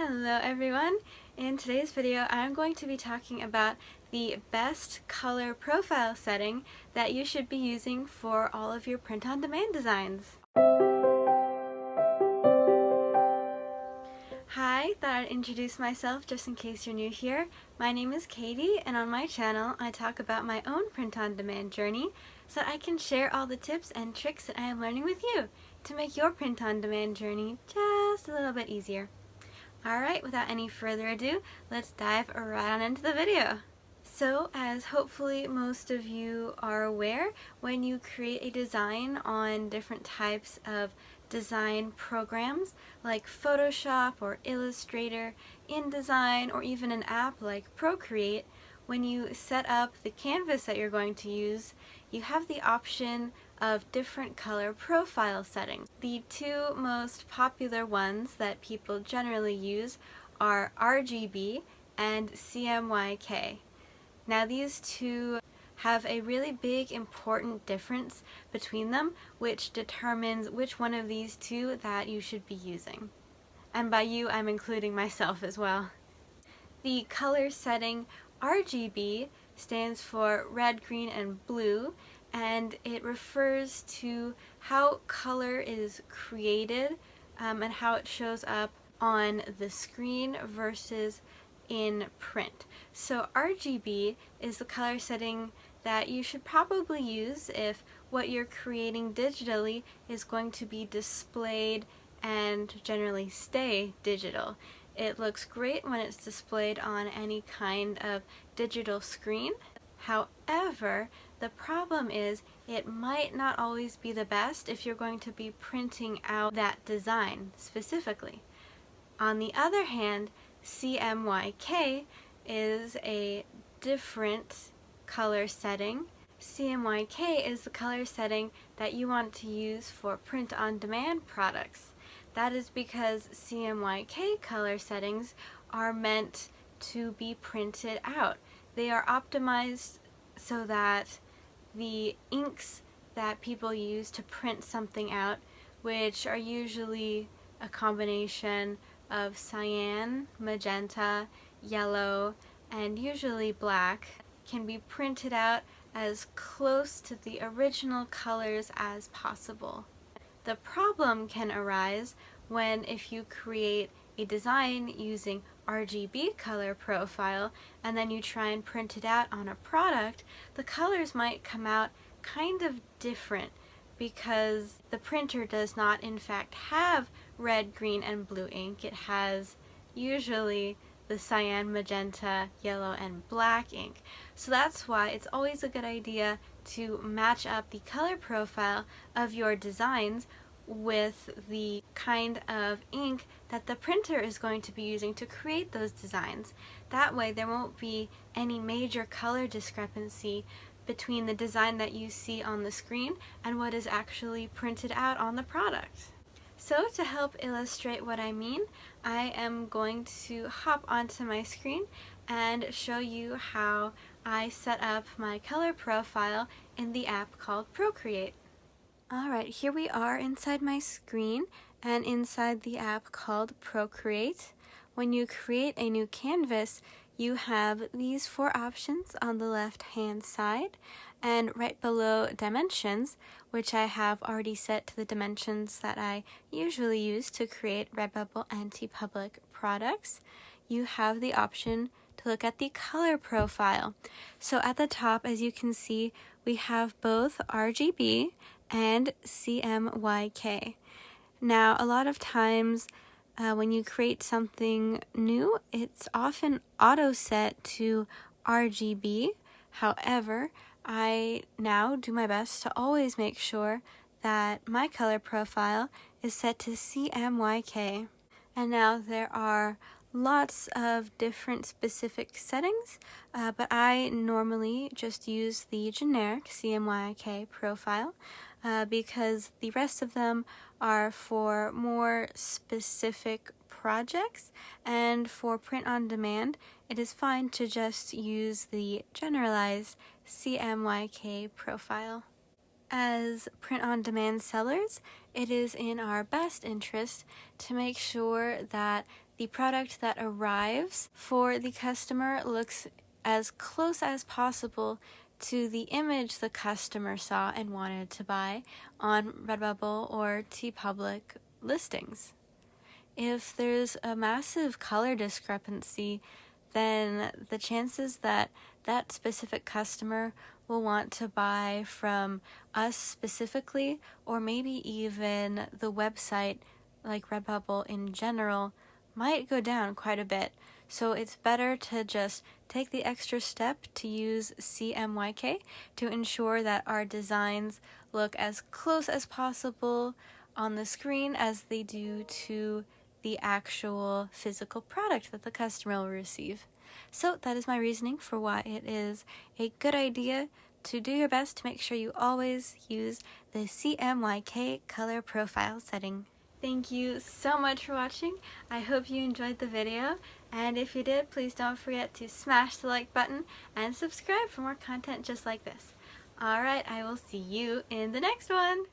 Hello everyone! In today's video I'm going to be talking about the best color profile setting that you should be using for all of your print-on-demand designs. Hi, thought I'd introduce myself just in case you're new here. My name is Katie, and on my channel I talk about my own print-on-demand journey so that I can share all the tips and tricks that I am learning with you to make your print-on-demand journey just a little bit easier. Alright, without any further ado, let's dive right on into the video. So, as hopefully most of you are aware, when you create a design on different types of design programs like Photoshop or Illustrator, InDesign, or even an app like Procreate, when you set up the canvas that you're going to use, you have the option of different color profile settings. The two most popular ones that people generally use are Rgb and Cmyk. Now these two have a really big important difference between them, which determines which one of these two that you should be using. And by you, I'm including myself as well. The color setting Rgb stands for red, green, and blue, and it refers to how color is created and how it shows up on the screen versus in print. So Rgb is the color setting that you should probably use if what you're creating digitally is going to be displayed and generally stay digital. It looks great when it's displayed on any kind of digital screen. However, the problem is it might not always be the best if you're going to be printing out that design specifically. On the other hand, Cmyk is a different color setting. Cmyk is the color setting that you want to use for print-on-demand products. That is because Cmyk color settings are meant to be printed out. They are optimized so that the inks that people use to print something out, which are usually a combination of cyan, magenta, yellow, and usually black, can be printed out as close to the original colors as possible. The problem can arise when if you create a design using Rgb color profile and then you try and print it out on a product, the colors might come out kind of different because the printer does not in fact have red, green, and blue ink. It has usually the cyan, magenta, yellow, and black ink. So that's why it's always a good idea to match up the color profile of your designs with the kind of ink that the printer is going to be using to create those designs. That way there won't be any major color discrepancy between the design that you see on the screen and what is actually printed out on the product. So to help illustrate what I mean, I am going to hop onto my screen and show you how I set up my color profile in the app called Procreate. Alright, here we are inside my screen and inside the app called Procreate. When you create a new canvas, you have these four options on the left hand side, and right below dimensions, which I have already set to the dimensions that I usually use to create Redbubble and TeePublic products, you have the option to look at the color profile. So at the top, as you can see, we have both Rgb and Cmyk. Now, a lot of times when you create something new, it's often auto set to Rgb. However, I now do my best to always make sure that my color profile is set to Cmyk. And now there are lots of different specific settings, but I normally just use the generic Cmyk profile because the rest of them are for more specific projects, and for print on demand it is fine to just use the generalized Cmyk profile. As print-on-demand sellers, it is in our best interest to make sure that the product that arrives for the customer looks as close as possible to the image the customer saw and wanted to buy on Redbubble or TeePublic listings. If there's a massive color discrepancy, then the chances that that specific customer will want to buy from us specifically, or maybe even the website like Redbubble in general, might go down quite a bit. So it's better to just take the extra step to use CMYK to ensure that our designs look as close as possible on the screen as they do to the actual physical product that the customer will receive. So that is my reasoning for why it is a good idea to do your best to make sure you always use the CMYK color profile setting. Thank you so much for watching. I hope you enjoyed the video, and if you did, please don't forget to smash the like button and subscribe for more content just like this. Alright, I will see you in the next one!